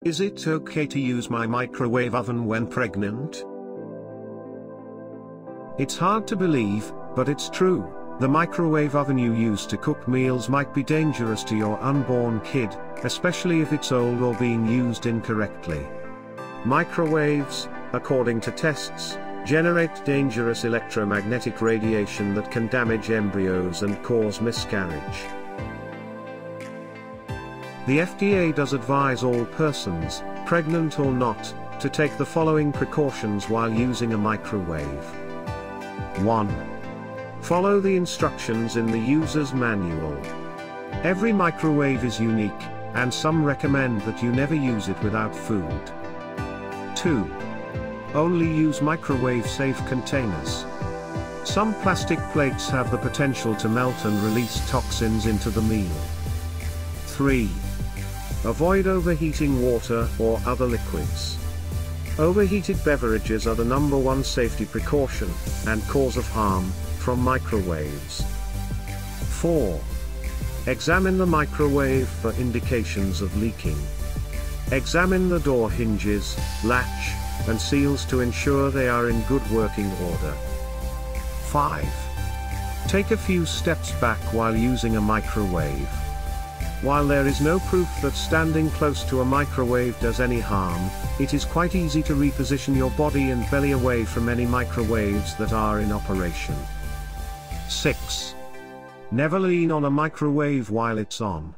Is it okay to use my microwave oven when pregnant? It's hard to believe, but it's true. The microwave oven you use to cook meals might be dangerous to your unborn kid, especially if it's old or being used incorrectly. Microwaves, according to tests, generate dangerous electromagnetic radiation that can damage embryos and cause miscarriage. The FDA does advise all persons, pregnant or not, to take the following precautions while using a microwave. 1. Follow the instructions in the user's manual. Every microwave is unique, and some recommend that you never use it without food. 2. Only use microwave-safe containers. Some plastic plates have the potential to melt and release toxins into the meal. 3. Avoid overheating water or other liquids. Overheated beverages are the #1 safety precaution, and cause of harm, from microwaves. 4. Examine the microwave for indications of leaking. Examine the door hinges, latch, and seals to ensure they are in good working order. 5. Take a few steps back while using a microwave. While there is no proof that standing close to a microwave does any harm, it is quite easy to reposition your body and belly away from any microwaves that are in operation. 6. Never lean on a microwave while it's on.